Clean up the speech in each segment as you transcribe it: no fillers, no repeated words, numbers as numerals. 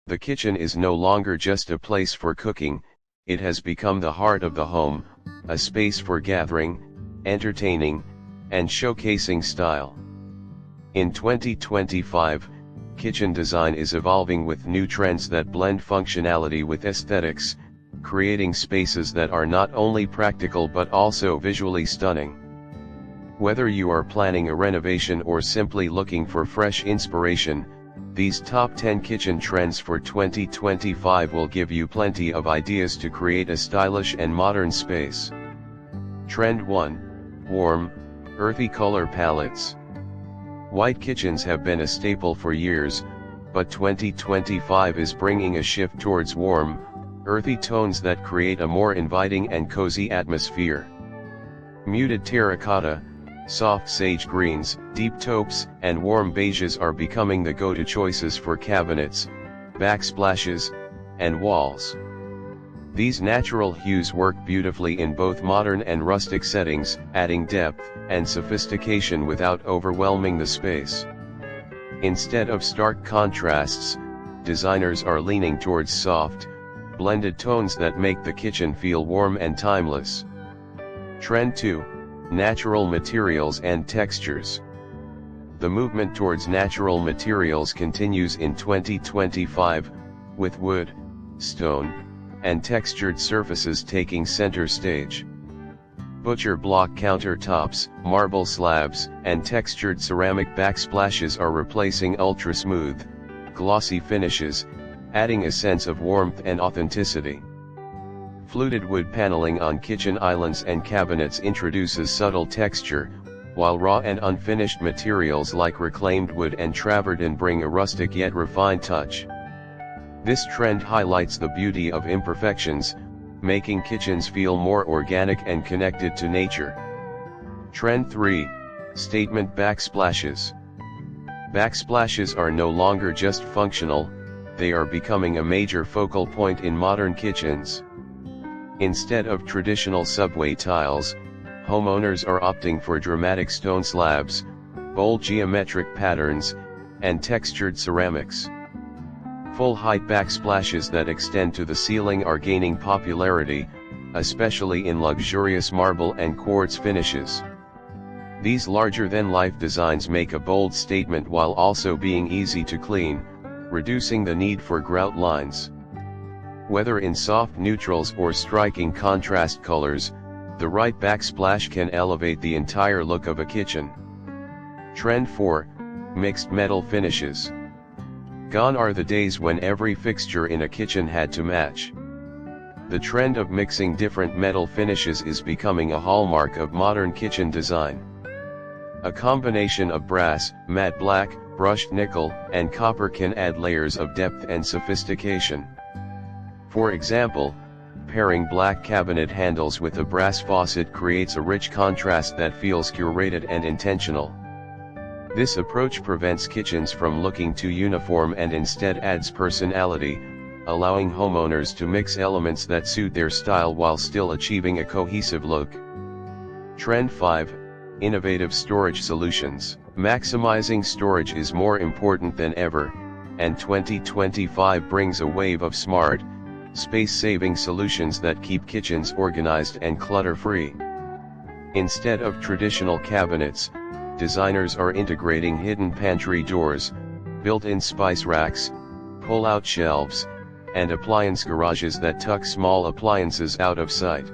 The kitchen is no longer just a place for cooking, it has become the heart of the home, a space for gathering, entertaining, and showcasing style. In 2025, kitchen design is evolving with new trends that blend functionality with aesthetics, creating spaces that are not only practical but also visually stunning. Whether you are planning a renovation or simply looking for fresh inspiration, these top 10 kitchen trends for 2025 will give you plenty of ideas to create a stylish and modern space. Trend 1. Warm, earthy color palettes. White kitchens have been a staple for years, but 2025 is bringing a shift towards warm, earthy tones that create a more inviting and cozy atmosphere. Muted terracotta, soft sage greens, deep taupes, and warm beiges are becoming the go-to choices for cabinets, backsplashes, and walls. These natural hues work beautifully in both modern and rustic settings, adding depth and sophistication without overwhelming the space. Instead of stark contrasts, designers are leaning towards soft, blended tones that make the kitchen feel warm and timeless. Trend 2. Natural materials and textures. The movement towards natural materials continues in 2025, with wood, stone, and textured surfaces taking center stage. Butcher block countertops, marble slabs, and textured ceramic backsplashes are replacing ultra-smooth, glossy finishes, adding a sense of warmth and authenticity. Fluted wood paneling on kitchen islands and cabinets introduces subtle texture, while raw and unfinished materials like reclaimed wood and travertine bring a rustic yet refined touch. This trend highlights the beauty of imperfections, making kitchens feel more organic and connected to nature. Trend 3. Statement backsplashes. Backsplashes are no longer just functional, they are becoming a major focal point in modern kitchens. Instead of traditional subway tiles, homeowners are opting for dramatic stone slabs, bold geometric patterns, and textured ceramics. Full-height backsplashes that extend to the ceiling are gaining popularity, especially in luxurious marble and quartz finishes. These larger-than-life designs make a bold statement while also being easy to clean, reducing the need for grout lines. Whether in soft neutrals or striking contrast colors, the right backsplash can elevate the entire look of a kitchen. Trend 4. Mixed metal finishes. Gone are the days when every fixture in a kitchen had to match. The trend of mixing different metal finishes is becoming a hallmark of modern kitchen design. A combination of brass, matte black, brushed nickel, and copper can add layers of depth and sophistication. For example, pairing black cabinet handles with a brass faucet creates a rich contrast that feels curated and intentional. This approach prevents kitchens from looking too uniform and instead adds personality, allowing homeowners to mix elements that suit their style while still achieving a cohesive look. Trend 5. Innovative storage solutions. Maximizing storage is more important than ever, and 2025 brings a wave of smart, space-saving solutions that keep kitchens organized and clutter-free. Instead of traditional cabinets, designers are integrating hidden pantry doors, built-in spice racks, pull-out shelves, and appliance garages that tuck small appliances out of sight.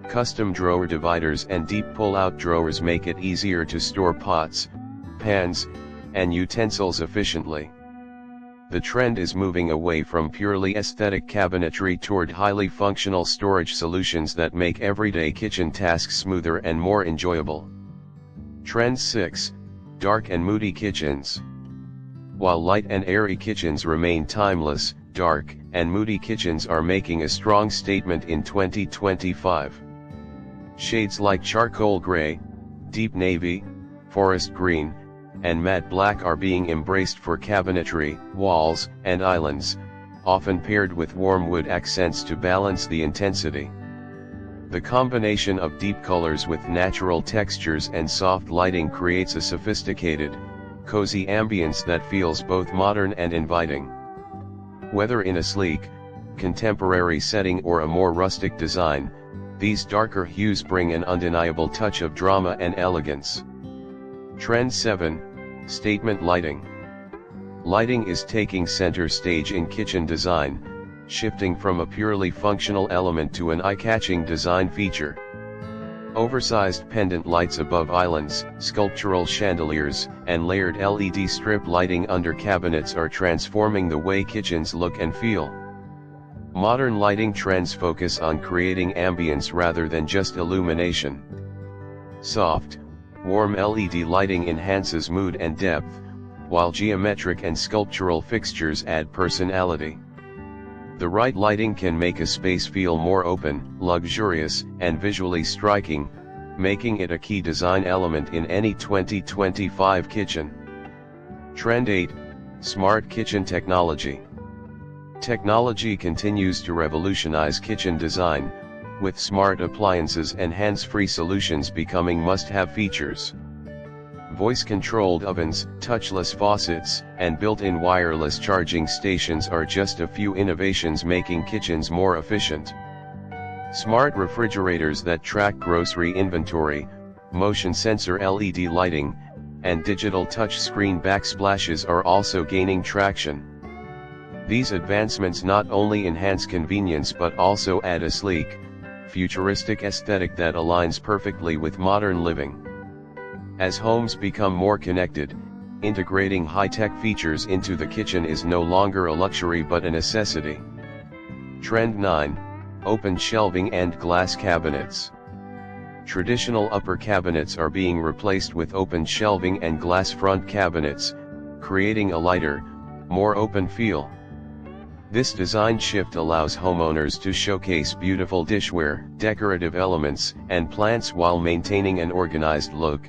Custom drawer dividers and deep pull-out drawers make it easier to store pots, pans, and utensils efficiently. The trend is moving away from purely aesthetic cabinetry toward highly functional storage solutions that make everyday kitchen tasks smoother and more enjoyable. Trend 6. Dark and moody kitchens. While light and airy kitchens remain timeless, dark and moody kitchens are making a strong statement in 2025. Shades like charcoal gray, deep navy, forest green, and matte black are being embraced for cabinetry, walls, and islands, often paired with warm wood accents to balance the intensity. The combination of deep colors with natural textures and soft lighting creates a sophisticated, cozy ambience that feels both modern and inviting. Whether in a sleek, contemporary setting or a more rustic design, these darker hues bring an undeniable touch of drama and elegance. Trend 7, Statement Lighting. Lighting is taking center stage in kitchen design, shifting from a purely functional element to an eye-catching design feature. Oversized pendant lights above islands, sculptural chandeliers, and layered LED strip lighting under cabinets are transforming the way kitchens look and feel. Modern lighting trends focus on creating ambience rather than just illumination. Soft, warm LED lighting enhances mood and depth, while geometric and sculptural fixtures add personality. The right lighting can make a space feel more open, luxurious, and visually striking, making it a key design element in any 2025 kitchen. Trend 8, Smart Kitchen Technology. Technology continues to revolutionize kitchen design, with smart appliances and hands-free solutions becoming must-have features. Voice-controlled ovens, touchless faucets, and built-in wireless charging stations are just a few innovations making kitchens more efficient. Smart refrigerators that track grocery inventory, motion sensor LED lighting, and digital touchscreen backsplashes are also gaining traction. These advancements not only enhance convenience but also add a sleek, futuristic aesthetic that aligns perfectly with modern living. As homes become more connected, integrating high-tech features into the kitchen is no longer a luxury but a necessity. Trend 9, Open Shelving and Glass Cabinets. Traditional upper cabinets are being replaced with open shelving and glass front cabinets, creating a lighter, more open feel. This design shift allows homeowners to showcase beautiful dishware, decorative elements, and plants while maintaining an organized look.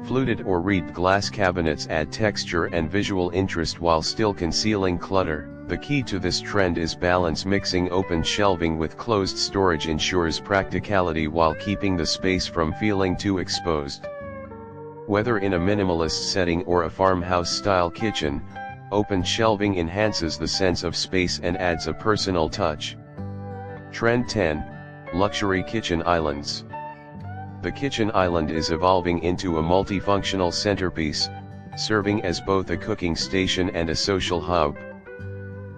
Fluted or wreathed glass cabinets add texture and visual interest while still concealing clutter. The key to this trend is balance. Mixing open shelving with closed storage ensures practicality while keeping the space from feeling too exposed. Whether in a minimalist setting or a farmhouse-style kitchen, open shelving enhances the sense of space and adds a personal touch. Trend 10, Luxury Kitchen Islands. The kitchen island is evolving into a multifunctional centerpiece, serving as both a cooking station and a social hub.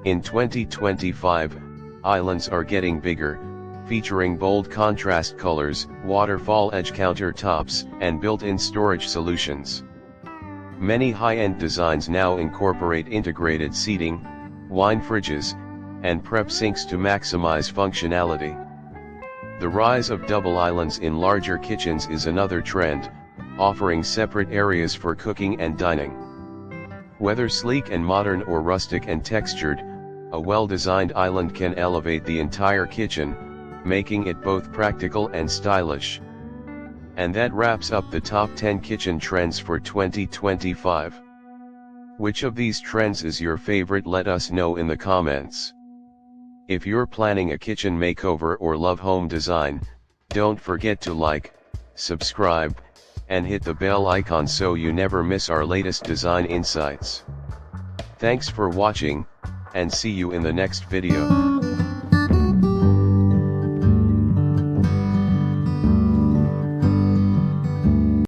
In 2025, islands are getting bigger, featuring bold contrast colors, waterfall edge countertops, and built-in storage solutions. Many high-end designs now incorporate integrated seating, wine fridges, and prep sinks to maximize functionality. The rise of double islands in larger kitchens is another trend, offering separate areas for cooking and dining. Whether sleek and modern or rustic and textured, a well-designed island can elevate the entire kitchen, making it both practical and stylish. And that wraps up the top 10 kitchen trends for 2025. Which of these trends is your favorite? Let us know in the comments. If you're planning a kitchen makeover or love home design, don't forget to like, subscribe, and hit the bell icon so you never miss our latest design insights. Thanks for watching, and see you in the next video.